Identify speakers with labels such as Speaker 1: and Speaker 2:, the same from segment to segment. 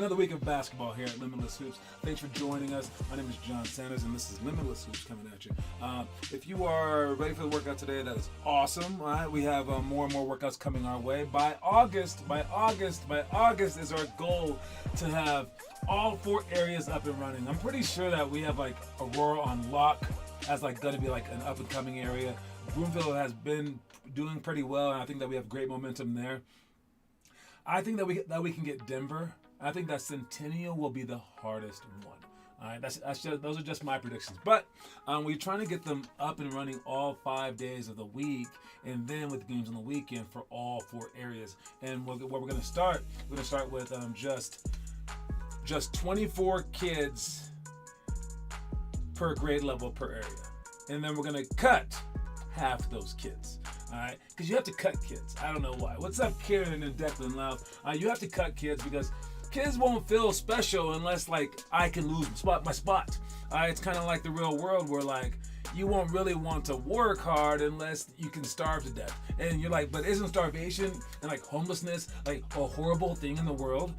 Speaker 1: another week of basketball here at Limitless Hoops. Thanks for joining us. My name is John Sanders, and this is Limitless Hoops coming at you. If you are ready for the workout today, that is awesome. All right, we have more and more workouts coming our way. By August is our goal to have all 4 areas up and running. I'm pretty sure that we have like Aurora on lock as like going to be like an up and coming area. Broomfield has been doing pretty well, and I think that we have great momentum there. I think that we can get Denver. I think that Centennial will be the hardest one. All right, those are just my predictions. But we're trying to get them up and running all 5 days of the week, and then with games on the weekend for all 4 areas. And where we're going to start, with just 24 kids per grade level per area, and then we're going to cut half those kids. All right, because you have to cut kids. I don't know why. What's up, Karen and Declan Love? You have to cut kids because kids won't feel special unless like I can lose my spot. It's kind of like the real world where like you won't really want to work hard unless you can starve to death. And you're like, but isn't starvation and like homelessness like a horrible thing in the world?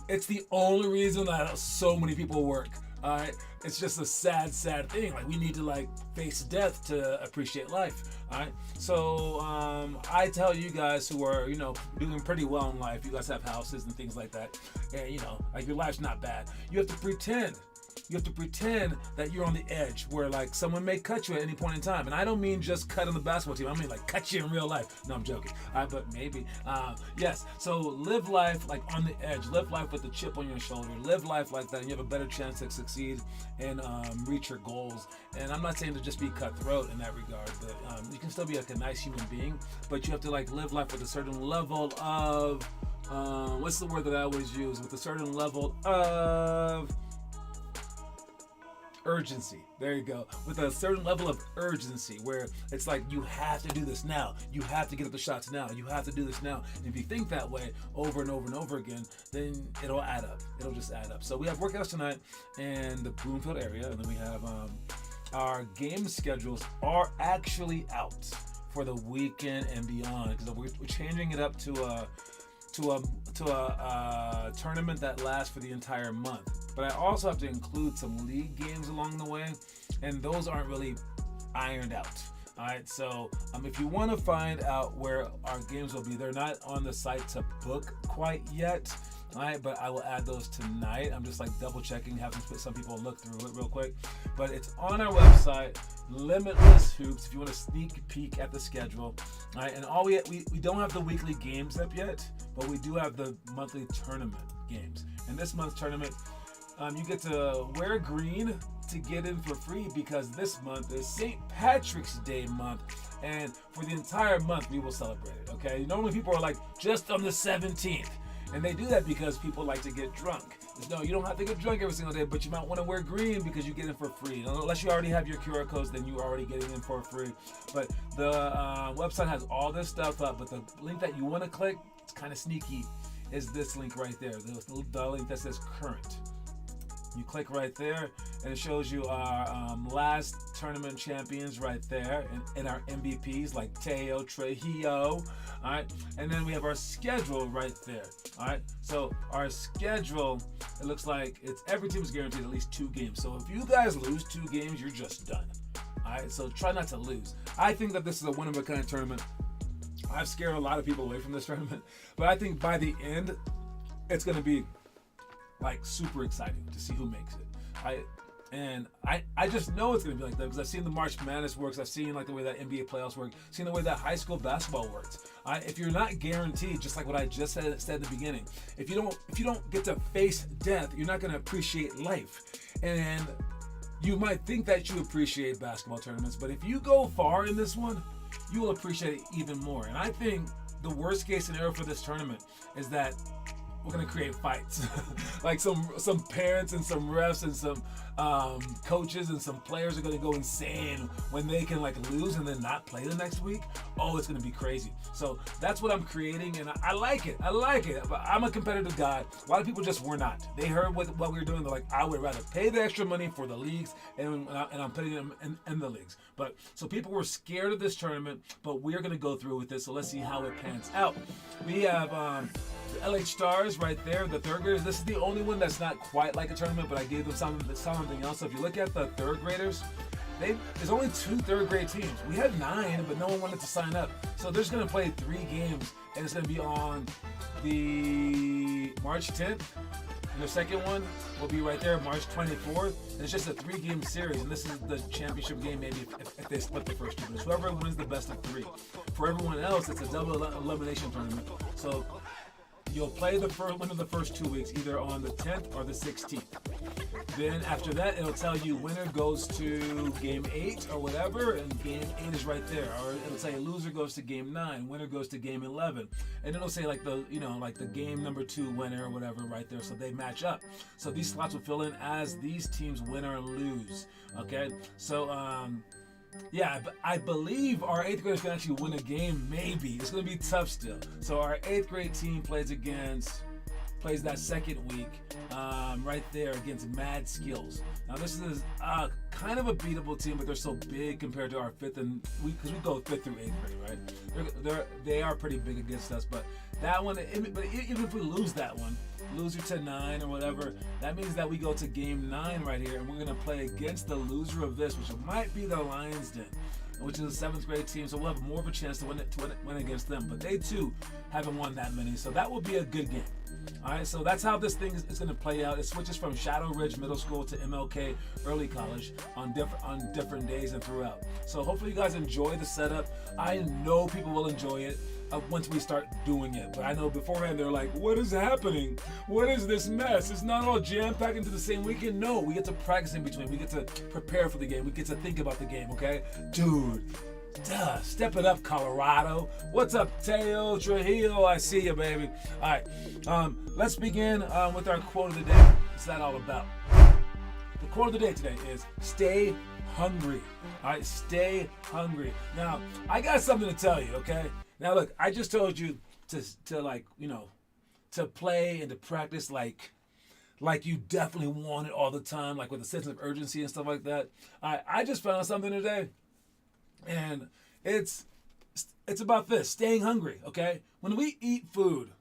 Speaker 1: It's the only reason that so many people work. All right, it's just a sad thing. Like we need to like face death to appreciate life. All right, so I tell you guys who are doing pretty well in life, you guys have houses and things like that, and like your life's not bad. You have to pretend. You have to pretend that you're on the edge where like someone may cut you at any point in time. And I don't mean just cut on the basketball team. I mean like cut you in real life. No, I'm joking. But maybe. Yes. So live life like on the edge. Live life with a chip on your shoulder. Live life like that, and you have a better chance to succeed and reach your goals. And I'm not saying to just be cutthroat in that regard, but you can still be like a nice human being. But you have to like live life with a certain level of what's the word that I always use? With a certain level of urgency. There you go. With a certain level of urgency where it's like you have to do this now. You have to get up the shots now. You have to do this now. And if you think that way over and over and over again, then it'll add up. It'll just add up. So we have workouts tonight in the Broomfield area, and then we have our game schedules are actually out for the weekend and beyond because we're changing it up to a tournament that lasts for the entire month. But I also have to include some league games along the way, and those aren't really ironed out. All right, so if you want to find out where our games will be, they're not on the site to book quite yet. All right, but I will add those tonight. I'm just like double checking, having some people look through it real quick. But it's on our website, Limitless Hoops, if you want to sneak peek at the schedule. All right, and we don't have the weekly games up yet, but we do have the monthly tournament games. And this month's tournament, you get to wear green to get in for free because this month is St. Patrick's Day month, and for the entire month we will celebrate it. Okay, normally people are like just on the 17th, and they do that because people like to get drunk. No, you don't have to get drunk every single day, but you might want to wear green because you get in for free. Unless you already have your QR codes, then you're already getting in for free. But the website has all this stuff up, but the link that you want to click, it's kind of sneaky, is this link right there, the link that says current. You click right there, and it shows you our last tournament champions right there, and our MVPs like Teo, Trujillo. All right, and then we have our schedule right there. All right, so our schedule, it looks like every team is guaranteed at least 2 games. So if you guys lose 2 games, you're just done. All right, so try not to lose. I think that this is a one-of-a-kind tournament. I've scared a lot of people away from this tournament, but I think by the end, it's going to be like super exciting to see who makes it. I just know it's gonna be like that because I've seen the March Madness works. I've seen like the way that NBA playoffs work. Seen the way that high school basketball works. If you're not guaranteed, just like what I just said at the beginning, if you don't get to face death, you're not gonna appreciate life. And you might think that you appreciate basketball tournaments, but if you go far in this one, you will appreciate it even more. And I think the worst case scenario for this tournament is that we're gonna create fights. Like some parents and some refs and some coaches and some players are gonna go insane when they can like lose and then not play the next week. Oh, it's gonna be crazy. So that's what I'm creating, and I like it. But I'm a competitive guy. A lot of people just were not. They heard what we were doing. They're like, I would rather pay the extra money for the leagues, and I'm putting them in the leagues. But so people were scared of this tournament, but we're gonna go through with this. So let's see how it pans out. We have the LH Stars graders right there, the third graders, this is the only one that's not quite like a tournament, but I gave them something else. So if you look at the third graders, there's only 2 third grade teams. We had 9, but no one wanted to sign up. So they're just going to play 3 games, and it's going to be on the March 10th. And the second one will be right there, March 24th. And it's just a 3-game series, and this is the championship game. Maybe if they split the first 2 games, whoever wins the best of 3. For everyone else, it's a double elimination tournament. So you'll play one of the first 2 weeks, either on the 10th or the 16th. Then after that, it'll tell you winner goes to game 8 or whatever, and game 8 is right there. Or it'll say loser goes to game 9, winner goes to game 11, and it'll say like the game number 2 winner or whatever right there. So they match up. So these slots will fill in as these teams win or lose. Okay, so yeah, I believe our 8th graders can actually win a game. Maybe it's going to be tough still. So our 8th grade team plays that second week right there against Mad Skills. Now this is kind of a beatable team, but they're so big compared to our 5th and because we go 5th through 8th grade, right? They are pretty big against us, but that one, but even if we lose that one, loser to 9 or whatever, that means that we go to game 9 right here, and we're gonna play against the loser of this, which might be the Lions Den, which is a 7th grade team, so we'll have more of a chance to win against them. But they too haven't won that many, so that will be a good game. All right, so that's how this thing is going to play out. It switches from Shadow Ridge Middle School to MLK Early College on different days and throughout. So hopefully you guys enjoy the setup. I know people will enjoy it once we start doing it. But I know beforehand they're like, what is happening? What is this mess? It's not all jam-packed into the same weekend. No, we get to practice in between. We get to prepare for the game. We get to think about the game, okay? Dude. Step it up, Colorado. What's up, Teo Trujillo? I see you, baby. All right, let's begin with our quote of the day. What's that all about? The quote of the day today is stay hungry. All right, stay hungry. Now, I got something to tell you, okay? Now, look, I just told you to play and to practice like you definitely want it all the time, like with a sense of urgency and stuff like that. I just found out something today. And it's about this, staying hungry, okay? When we eat food,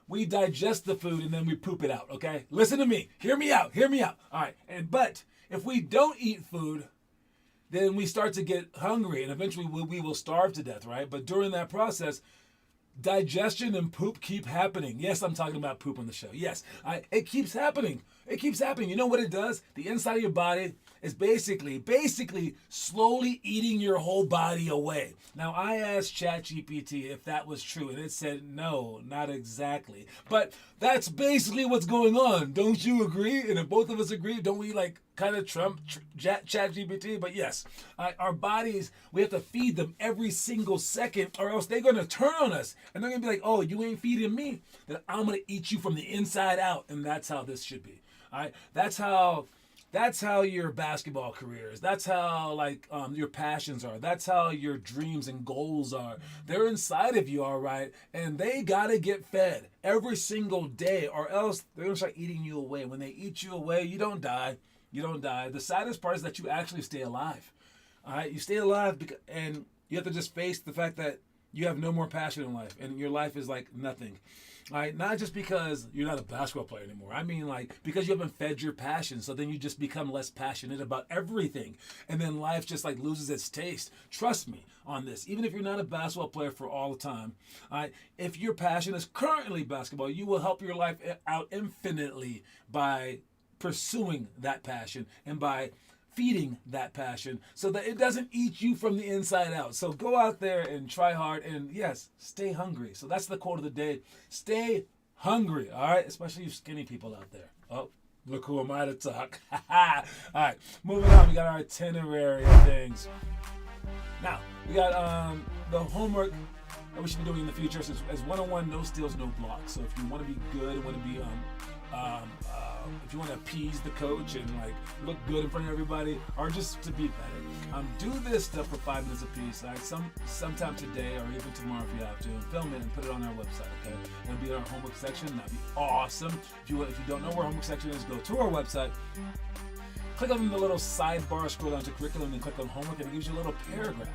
Speaker 1: we digest the food and then we poop it out, okay? Listen to me. Hear me out. All right. But if we don't eat food, then we start to get hungry and eventually we will starve to death, right? But during that process, digestion and poop keep happening. Yes, I'm talking about poop on the show. Yes, it keeps happening. You know what it does? The inside of your body is basically slowly eating your whole body away. Now, I asked ChatGPT if that was true, and it said no, not exactly. But that's basically what's going on. Don't you agree? And if both of us agree, don't we kind of trump ChatGPT? But yes, our bodies, we have to feed them every single second, or else they're going to turn on us. And they're going to be like, oh, you ain't feeding me, then I'm going to eat you from the inside out. And that's how this should be. All right, that's how your basketball career is. That's how your passions are. That's how your dreams and goals are. They're inside of you, all right, and they gotta get fed every single day, or else they're gonna start eating you away. When they eat you away, you don't die. The saddest part is that you actually stay alive. All right, you stay alive and you have to just face the fact that you have no more passion in life, and your life is like nothing. All right, not just because you're not a basketball player anymore. I mean, because you haven't fed your passion, so then you just become less passionate about everything, and then life just loses its taste. Trust me on this. Even if you're not a basketball player for all the time, all right, if your passion is currently basketball, you will help your life out infinitely by pursuing that passion and by feeding that passion so that it doesn't eat you from the inside out. So go out there and try hard, and yes, stay hungry. So that's the quote of the day. Stay hungry, all right? Especially you skinny people out there. Oh, look who am I to talk. All right, moving on. We got our itinerary of things. Now, we got the homework that we should be doing in the future as one-on-one, no steals, no blocks. So if you want to be good, want to be if you want to appease the coach and look good in front of everybody, or just to be better, do this stuff for 5 minutes apiece. Sometime today or even tomorrow if you have to, and film it and put it on our website. Okay, it'll be in our homework section. That'd be awesome. If you don't know where homework section is, go to our website. Click on the little sidebar, scroll down to curriculum, and click on homework, and it gives you a little paragraph.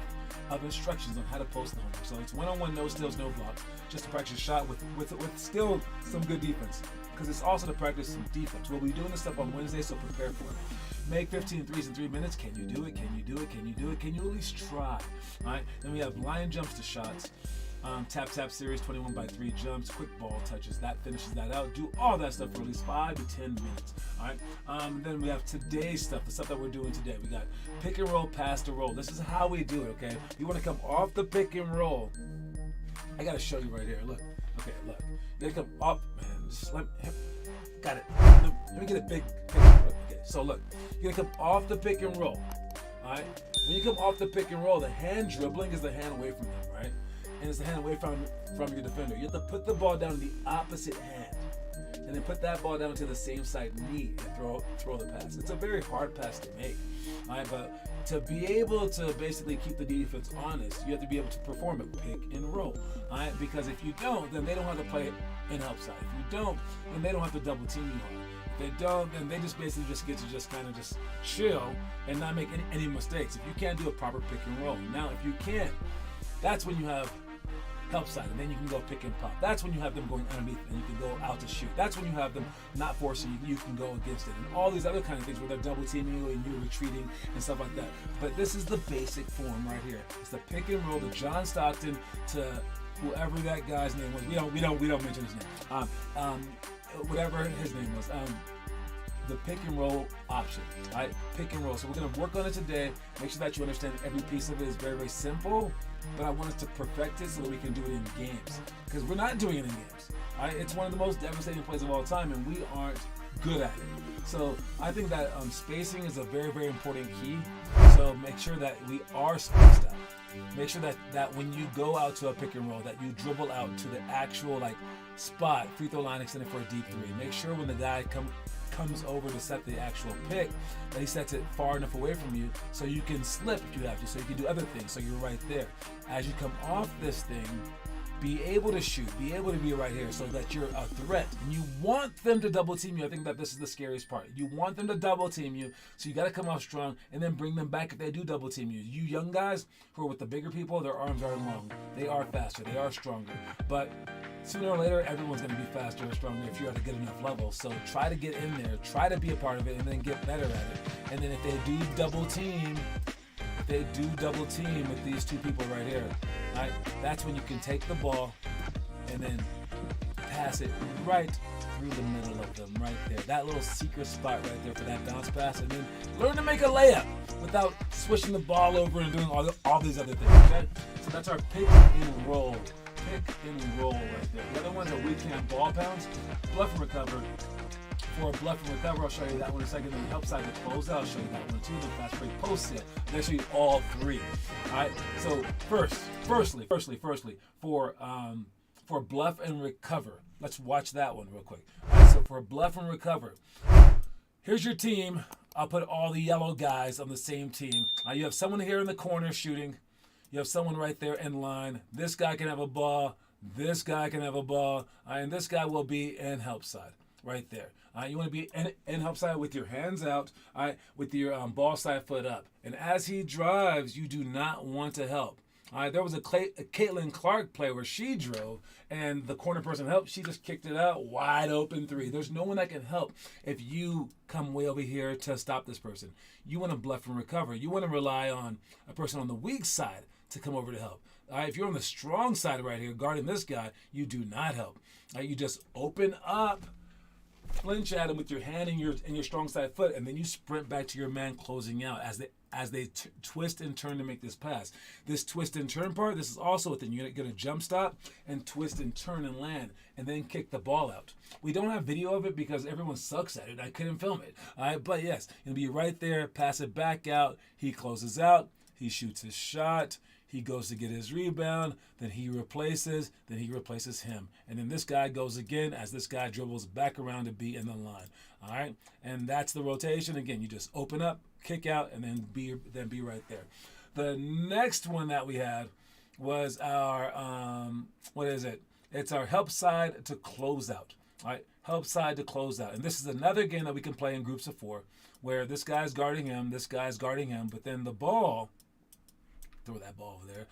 Speaker 1: of instructions on how to post the homework. So it's one-on-one, no steals, no blocks, just to practice your shot with still some good defense. Because it's also to practice some defense. We'll be doing this stuff on Wednesday, so prepare for it. Make 15 threes in 3 minutes. Can you do it? Can you do it? Can you do it? Can you at least try? All right. Then we have line jumps to shots. Tap series, 21 by 3 jumps, quick ball touches. That finishes that out. Do all that stuff for at least 5 to 10 minutes. All right. Then we have today's stuff, the stuff that we're doing today. We got pick and roll, pass to roll. This is how we do it. Okay. You want to come off the pick and roll. I got to show you right here. Look. Okay. Look. You got to come off, man. Just got it. Let me get a big picture. Okay. So look. You're gonna come off the pick and roll. All right. When you come off the pick and roll, the hand dribbling is the hand away from him, right? And it's the hand away from your defender. You have to put the ball down in the opposite hand, and then put that ball down to the same side knee and throw the pass. It's a very hard pass to make, all right? But to be able to basically keep the defense honest, you have to be able to perform it, pick and roll, all right? Because if you don't, then they don't have to play in help side. If you don't, then they don't have to double team you on it. If they don't, then they just basically just get to just kind of just chill and not make any mistakes. If you can't do a proper pick and roll. Now, if you can't, that's when you have help side, and then you can go pick and pop. That's when you have them going underneath and you can go out to shoot. That's when you have them not forcing you can go against it. And all these other kind of things where they're double teaming you and you're retreating and stuff like that. But this is the basic form right here. It's the pick and roll, the John Stockton to whoever that guy's name was. We don't mention his name. Whatever his name was. The pick and roll option, right? Pick and roll. So we're going to work on it today. Make sure that you understand every piece of it is very, very simple, but I want us to perfect it so that we can do it in games, because we're not doing it in games, right? It's one of the most devastating plays of all time, and we aren't good at it. So I think that spacing is a very, very important key. So make sure that we are spaced out. Make sure that when you go out to a pick and roll, that you dribble out to the actual spot, free throw line extended for a deep three. Make sure when the guy comes over to set the actual pick, that he sets it far enough away from you so you can slip if you have to, so you can do other things, so you're right there. As you come off this thing, be able to shoot, be able to be right here so that you're a threat. And you want them to double team you. I think that this is the scariest part. You want them to double team you, so you got to come off strong and then bring them back if they do double team you. You young guys who are with the bigger people, their arms are long. They are faster. They are stronger. But sooner or later, everyone's going to be faster and stronger if you're at a good enough level. So try to get in there, try to be a part of it, and then get better at it. And then if they do double team with these two people right here, right, that's when you can take the ball and then pass it right through the middle of them right there. That little secret spot right there for that bounce pass, and then learn to make a layup without swishing the ball over and doing all these other things, okay? So that's our pick and roll. Pick and roll right there. The other ones are weak hand ball pounds, bluff and recover. For a bluff and recover, I'll show you that one in a second. Then help side to close out, I'll show you that one too. Then fast break post set. I'll show you all three. All right. So firstly, for bluff and recover, let's watch that one real quick. All right. So for bluff and recover, here's your team. I'll put all the yellow guys on the same team. You have someone here in the corner shooting. You have someone right there in line. This guy can have a ball. This guy can have a ball. And this guy will be in help side right there. You want to be in help side with your hands out, with your ball side foot up. And as he drives, you do not want to help. There was a Caitlin Clark play where she drove and the corner person helped. She just kicked it out, wide open three. There's no one that can help if you come way over here to stop this person. You want to bluff and recover. You want to rely on a person on the weak side to come over to help. If you're on the strong side right here guarding this guy, you do not help. You just open up, flinch at him with your hand and your strong side foot, and then you sprint back to your man closing out as they twist and turn to make this pass. This twist and turn part, this is also a thing. You're going to jump stop and twist and turn and land and then kick the ball out. We don't have video of it because everyone sucks at it. I couldn't film it. But yes, you'll be right there, pass it back out. He closes out. He shoots his shot. He goes to get his rebound, then he replaces him. And then this guy goes again as this guy dribbles back around to be in the line. All right? And that's the rotation. Again, you just open up, kick out, and then be right there. The next one that we had was our, It's our help side to close out. All right? Help side to close out. And this is another game that we can play in groups of four where this guy's guarding him, but then the ball throw that ball over there.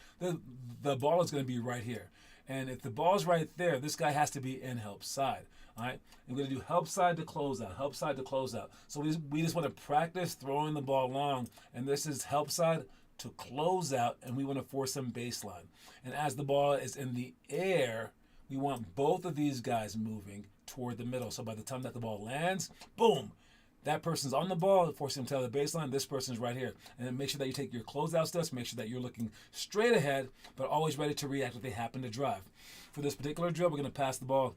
Speaker 1: The ball is going to be right here. And if the ball's right there, this guy has to be in help side. All right, I'm going to do help side to close out, help side to close out. So we just want to practice throwing the ball long, and this is help side to close out, and we want to force some baseline. And as the ball is in the air, we want both of these guys moving toward the middle. So by the time that the ball lands, boom, that person's on the ball, forcing them to the baseline. This person's right here. And then make sure that you take your closeout steps. Make sure that you're looking straight ahead, but always ready to react if they happen to drive. For this particular drill, we're going to pass the ball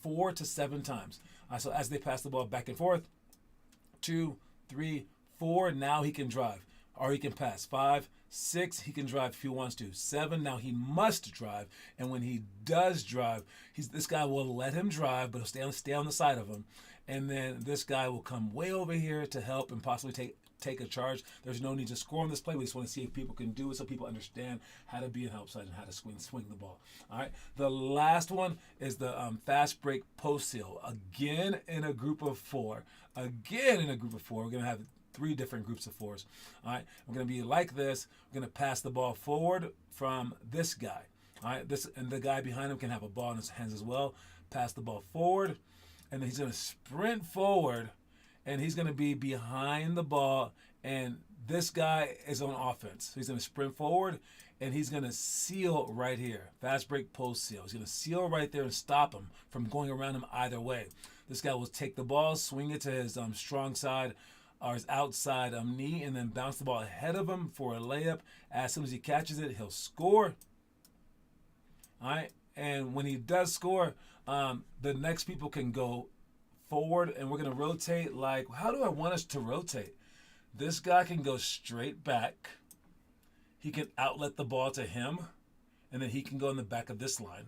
Speaker 1: 4 to 7 times. So as they pass the ball back and forth, 2, 3, 4, now he can drive. Or he can pass. 5, 6, he can drive if he wants to. 7, now he must drive. And when he does drive, this guy will let him drive, but he'll stay on the side of him. And then this guy will come way over here to help and possibly take a charge. There's no need to score on this play. We just want to see if people can do it so people understand how to be in help side and how to swing the ball. All right. The last one is the fast break post seal. Again in a group of 4. We're going to have 3 different groups of 4s. All right. We're going to be like this. We're going to pass the ball forward from this guy. All right. And the guy behind him can have a ball in his hands as well. Pass the ball forward. And then he's going to sprint forward, and he's going to be behind the ball, and this guy is on offense. So he's going to sprint forward, and he's going to seal right here. Fast break post seal. He's going to seal right there and stop him from going around him either way. This guy will take the ball, swing it to his strong side or his outside knee, and then bounce the ball ahead of him for a layup. As soon as he catches it, he'll score. All right, and when he does score, the next people can go forward, and we're going to rotate like, how do I want us to rotate? This guy can go straight back. He can outlet the ball to him, and then he can go in the back of this line.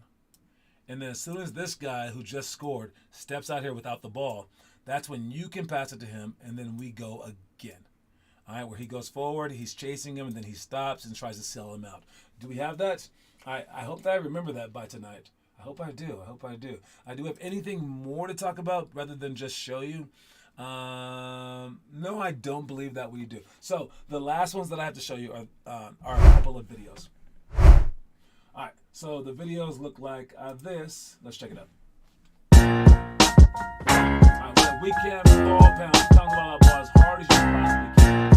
Speaker 1: And then as soon as this guy who just scored steps out here without the ball, that's when you can pass it to him, and then we go again. All right, where he goes forward, he's chasing him, and then he stops and tries to sell him out. Do we have that? I hope that I remember that by tonight. I hope I do. I do have anything more to talk about rather than just show you? No, I don't believe that we do. So the last ones that I have to show you are a couple of videos. All right, so the videos look like this. Let's check it out. All right, we can ball pound the ball as hard as you possibly can.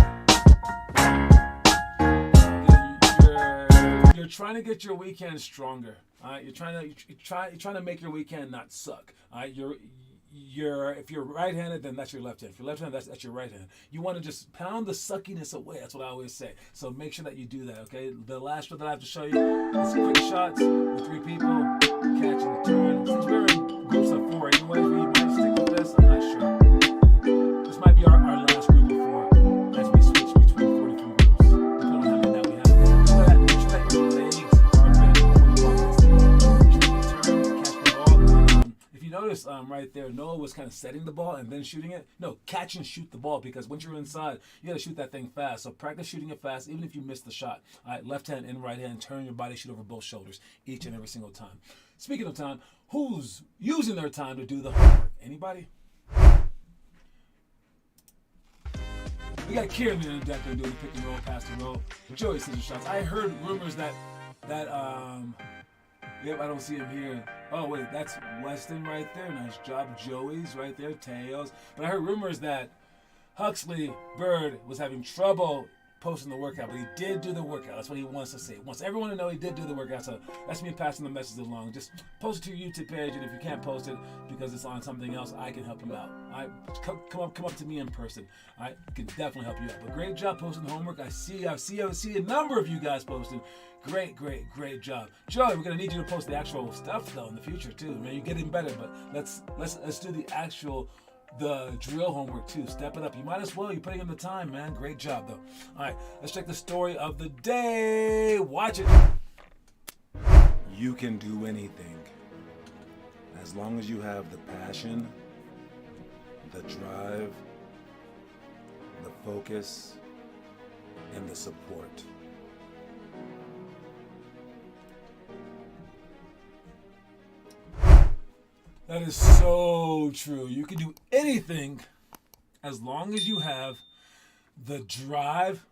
Speaker 1: You're trying to get your weekend stronger. All right, you're trying to make your weekend not suck. All right, if you're right-handed, then that's your left hand. If you're left-handed, that's your right hand. You want to just pound the suckiness away. That's what I always say. So make sure that you do that. Okay. The last one that I have to show you is quick shots with 3 people, catch and turn. Since we're in groups of 4 anyway, we might stick with this. I'm not sure. This might be our last group of 4 as we switch between 4 different groups, depending on how many that we have. So that make sure that your legs are notice right there, Noah was kind of setting the ball and then shooting it. No, catch and shoot the ball, because once you're inside, you got to shoot that thing fast. So practice shooting it fast, even if you miss the shot. All right, left hand and right hand, turn your body, shoot over both shoulders each and every single time. Speaking of time, who's using their time to do the homework? Anybody? We got Kieran in the deck doing the pick and roll, pass and roll. Joey scissor shots. I heard rumors that yep, I don't see him here. Oh, wait, that's Weston right there. Nice job. Joey's right there. Teos. But I heard rumors that Huxley Bird was having trouble posting the workout, but he did do the workout. That's what he wants to say. He wants everyone to know he did do the workout. So that's me passing the message along. Just post it to your YouTube page, and if you can't post it because it's on something else, I can help you out. All right, come up to me in person. All right, I can definitely help you out. But great job posting the homework. I see a number of you guys posting. Great job. Joey, we're gonna need you to post the actual stuff though in the future too. Man, you're getting better, but let's do the drill homework too. Step it up. You might as well. You're putting in the time, man. Great job though. All right, let's check the story of the day. Watch it. You can do anything as long as you have the passion, the drive, the focus, and the support. That is so true. You can do anything as long as you have the drive,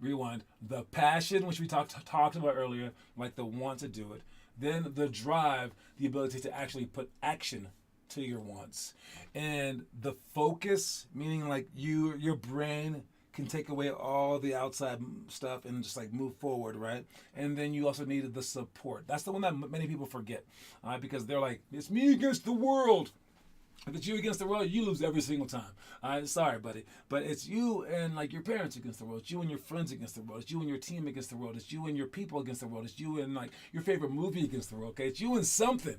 Speaker 1: rewind, the passion, which we talked about earlier, like the want to do it. Then the drive, the ability to actually put action to your wants. And the focus, meaning like your brain can take away all the outside stuff and just like move forward, right? And then you also needed the support. That's the one that many people forget, because they're like, it's me against the world. If it's you against the world, you lose every single time. Sorry, buddy. But it's you and like your parents against the world. It's you and your friends against the world. It's you and your team against the world. It's you and your people against the world. It's you and like your favorite movie against the world. Okay, it's you and something.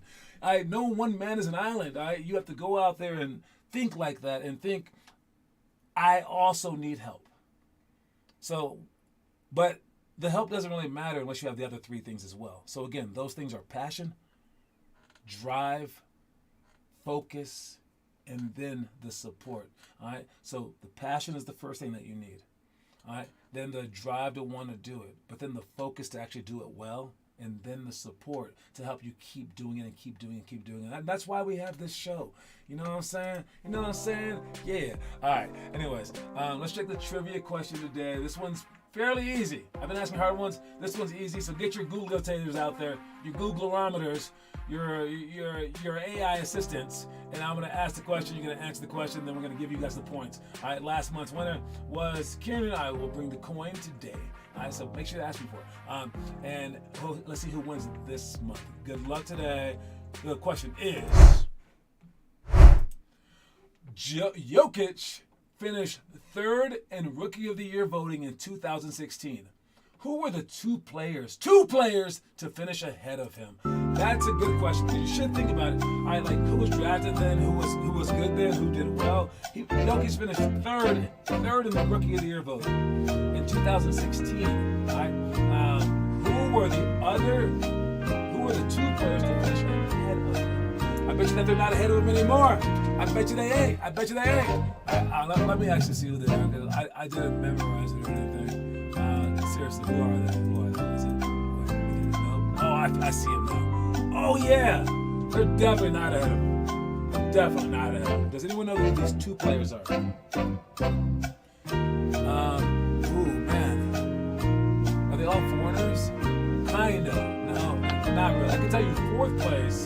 Speaker 1: No one man is an island. You have to go out there and think like that and think, I also need help. So, but the help doesn't really matter unless you have the other three things as well. So again, those things are passion, drive, focus, and then the support. All right. So the passion is the first thing that you need. All right. Then the drive to want to do it, but then the focus to actually do it well, and then the support to help you keep doing it and keep doing it and keep doing it. And that's why we have this show. You know what I'm saying? You know what I'm saying? Yeah. All right. Anyways, let's check the trivia question today. This one's fairly easy. I've been asking hard ones. This one's easy. So get your Googletators out there, your Googlerometers, your AI assistants, and I'm going to ask the question. You're going to answer the question. Then we're going to give you guys the points. All right. Last month's winner was Kieran. I will bring the coin today. All right, so make sure to ask me for it. And let's see who wins this month. Good luck today. The question is, Jokic finished third in Rookie of the Year voting in 2016. Who were the two players to finish ahead of him? That's a good question. You should think about it. All right, like who was drafted then, who was good then, who did well. Jokic finished third in the Rookie of the Year voting in 2016. All right, who were the two players to finish ahead of him? I bet you that they're not ahead of him anymore. I bet you they ain't. Let me actually see who they are, because I didn't memorize it or anything. Seriously, who are they? Is it? No. Oh, I see him now. Oh yeah, they're definitely not ahead of him. Definitely not ahead of him. Does anyone know who these two players are? Man, are they all foreigners? Kinda. No, not really. I can tell you fourth place.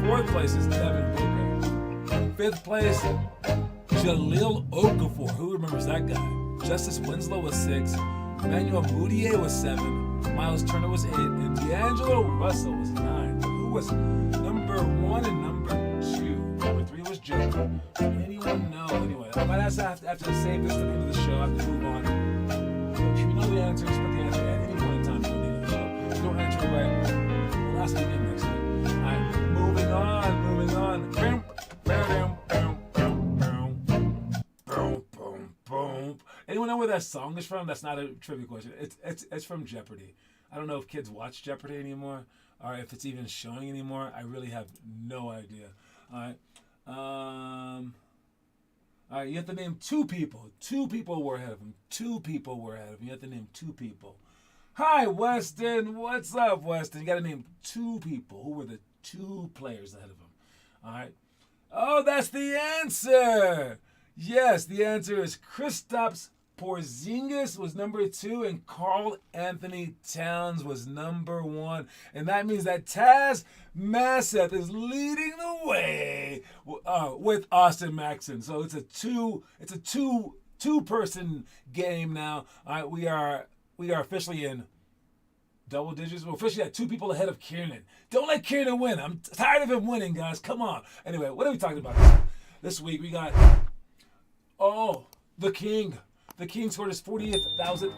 Speaker 1: Fourth place is Devin Booker. Fifth place, Jahlil Okafor. Who remembers that guy? Justice Winslow was 6. Emmanuel Mudiay was 7. Miles Turner was 8. And D'Angelo Russell was 9. Who was number 1 and number 2? Number 3 was Joker. Anyone know? Anyway, I might have to save this to the end of the show. I have to move on. If you know the answer, just put the answer at any point in time before the end of the show. If you don't answer it right, we'll ask it again next week. All right, moving on. Anyone know where that song is from? That's not a trivia question. It's from Jeopardy. I don't know if kids watch Jeopardy anymore, or if it's even showing anymore. I really have no idea. All right, you have to name 2 people. 2 people were ahead of him. 2 people were ahead of him. You have to name 2 people. Hi, Weston. What's up, Weston? You got to name 2 people. Who were the 2 players ahead of him? All right. Oh, that's the answer. Yes, the answer is Kristaps Porzingis was number 2 and Karl Anthony Towns was number 1. And that means that Taz Masseth is leading the way with Austin Maxson. So it's a two-person game now. All right, we are officially in double digits. We're officially at 2 people ahead of Kieran. Don't let Kieran win. I'm tired of him winning, guys. Come on. Anyway, what are we talking about this week? We got the King. The King scored his 40,000th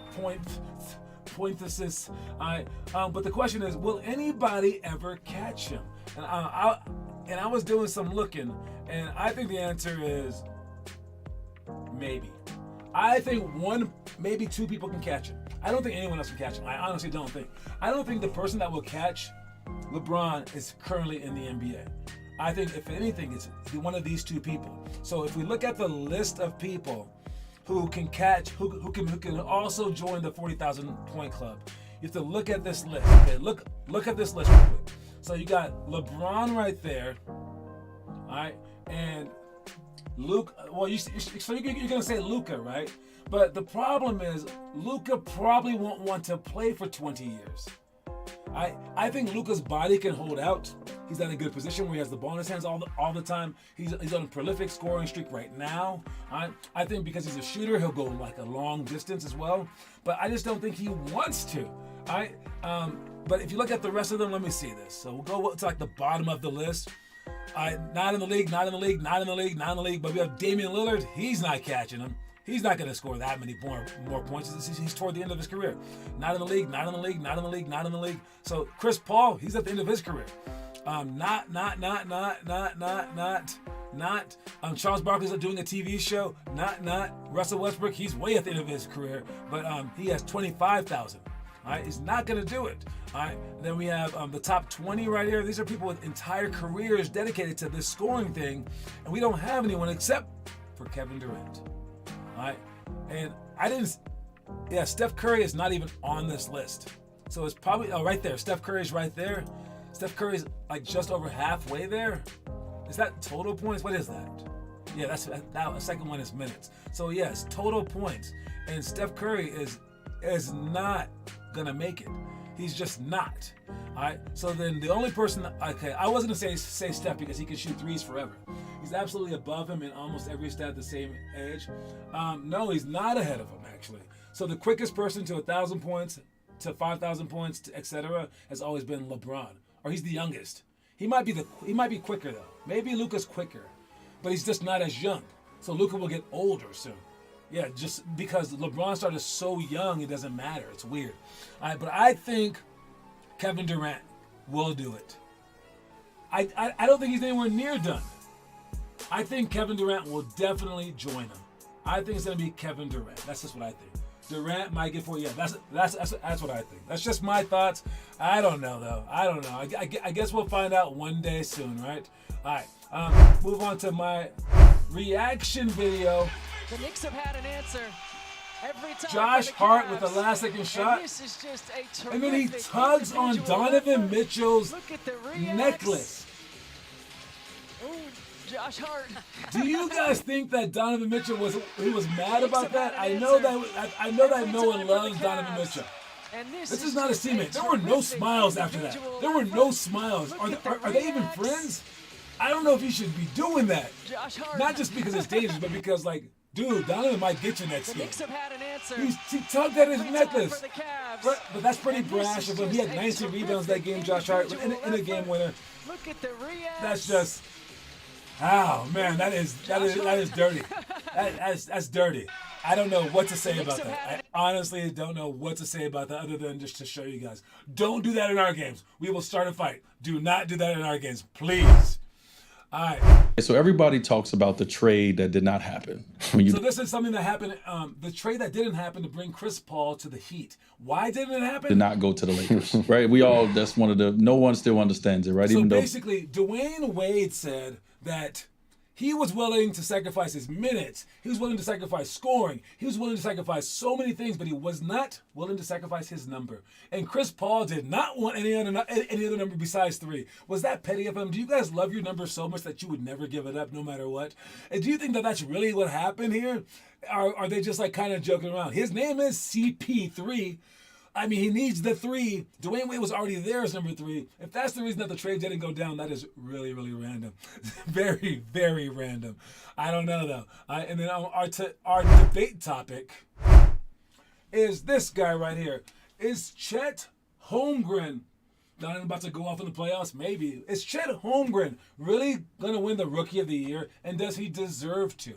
Speaker 1: point assist. But the question is, will anybody ever catch him? And I was doing some looking, and I think the answer is maybe. I think 1, maybe 2 people can catch him. I don't think anyone else can catch him. I honestly don't think. I don't think the person that will catch LeBron is currently in the NBA. I think, if anything, it's one of these 2 people. So if we look at the list of people who can catch, who can also join the 40,000 point club, you have to look at this list. Okay, look at this list real quick. So you got LeBron right there, all right, and Luke. Well, so you're gonna say Luka, right? But the problem is, Luka probably won't want to play for 20 years. I think Luka's body can hold out. He's in a good position where he has the ball in his hands all the time. He's on a prolific scoring streak right now. I think because he's a shooter, he'll go like a long distance as well. But I just don't think he wants to. But if you look at the rest of them, let me see this. So we'll go to like the bottom of the list. Not in the league. But we have Damian Lillard. He's not catching him. He's not going to score that many more points. He's toward the end of his career. Not in the league. So Chris Paul, he's at the end of his career. Not. Charles Barkley's doing a TV show. Not. Russell Westbrook, he's way at the end of his career. But he has 25,000. All right, he's not going to do it. All right, then we have the top 20 right here. These are people with entire careers dedicated to this scoring thing, and we don't have anyone except for Kevin Durant. All right, and Steph Curry is not even on this list. So it's probably, right there. Steph Curry's right there. Steph Curry's like just over halfway there. Is that total points? What is that? Yeah, the second one is minutes. So yes, total points. And Steph Curry is not gonna make it. He's just not. All right. So then the only person, I wasn't gonna say Steph because he can shoot threes forever. He's absolutely above him in almost every stat at the same age. No, he's not ahead of him actually. So the quickest person to 1,000 points, to 5,000 points, etc., has always been LeBron, or he's the youngest. He might be quicker though. Maybe Luka's quicker, but he's just not as young. So Luka will get older soon. Yeah, just because LeBron started so young, it doesn't matter. It's weird. All right, but I think Kevin Durant will do it. I don't think he's anywhere near done. I think Kevin Durant will definitely join him. I think it's going to be Kevin Durant. That's just what I think. Durant might get 4. Yeah, that's what I think. That's just my thoughts. I don't know though. I guess we'll find out one day soon, right? All right. Move on to my reaction video.
Speaker 2: The Knicks have had an answer every time.
Speaker 1: Josh Hart with the last second shot.
Speaker 2: This is just a
Speaker 1: and then he tugs on Donovan Mitchell's necklace.
Speaker 2: Ooh, Josh Hart.
Speaker 1: Do you guys think that Donovan Mitchell was mad about that? I know that no one loves Donovan Mitchell. This is not a teammate. There were no smiles after that. There were no smiles. Are they even friends? I don't know if he should be doing that. Not just because it's dangerous, but because dude, Donovan might get you next game. He tugged at his necklace. But that's pretty brash of him. He had 19 rebounds that game, Josh Hart, in a game winner. That's just, oh man, that is dirty. That's dirty. I don't know what to say about that. I honestly don't know what to say about that other than just to show you guys. Don't do that in our games. We will start a fight. Do not do that in our games, please. All right.
Speaker 3: So everybody talks about the trade that did not happen.
Speaker 1: So this is something that happened. The trade that didn't happen to bring Chris Paul to the Heat. Why didn't it happen?
Speaker 3: Did not go to the Lakers, right? That's one of the, no one still understands it, right?
Speaker 1: So basically, Dwayne Wade said that he was willing to sacrifice his minutes. He was willing to sacrifice scoring. He was willing to sacrifice so many things, but he was not willing to sacrifice his number. And Chris Paul did not want any other number besides 3. Was that petty of him? Do you guys love your number so much that you would never give it up no matter what? And do you think that that's really what happened here? Are they just kind of joking around? His name is CP3. I mean, he needs the 3. Dwayne Wade was already there as number 3. If that's the reason that the trade didn't go down, that is really, really random. Very, very random. I don't know, though. And then our debate topic is this guy right here. Is Chet Holmgren not about to go off in the playoffs? Maybe. Is Chet Holmgren really going to win the Rookie of the Year? And does he deserve to?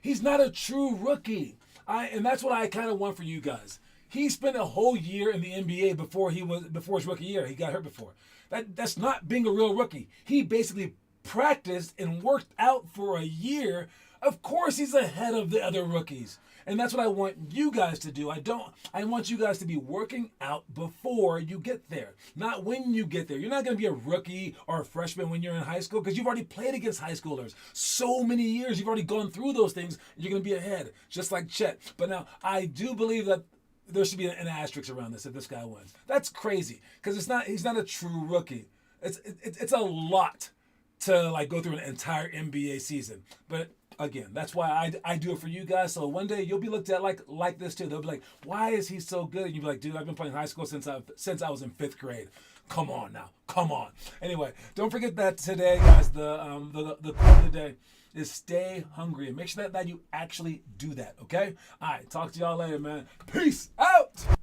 Speaker 1: He's not a true rookie. And that's what I kind of want for you guys. He spent a whole year in the NBA before his rookie year. He got hurt before. That's not being a real rookie. He basically practiced and worked out for a year. Of course he's ahead of the other rookies. And that's what I want you guys to do. I want you guys to be working out before you get there, not when you get there. You're not going to be a rookie or a freshman when you're in high school because you've already played against high schoolers so many years. You've already gone through those things. And you're going to be ahead, just like Chet. But now I do believe that there should be an asterisk around this if this guy wins. That's crazy because he's not a true rookie. It's a lot to go through an entire NBA season. But Again, that's why I do it for you guys. So one day you'll be looked at like this too. They'll be like, "Why is he so good?" And you'll be like, "Dude, I've been playing high school since I was in 5th grade. Come on now, come on." Anyway, don't forget that today, guys. The quote of the day is stay hungry, and make sure that you actually do that. Okay. All right. Talk to y'all later, man. Peace out.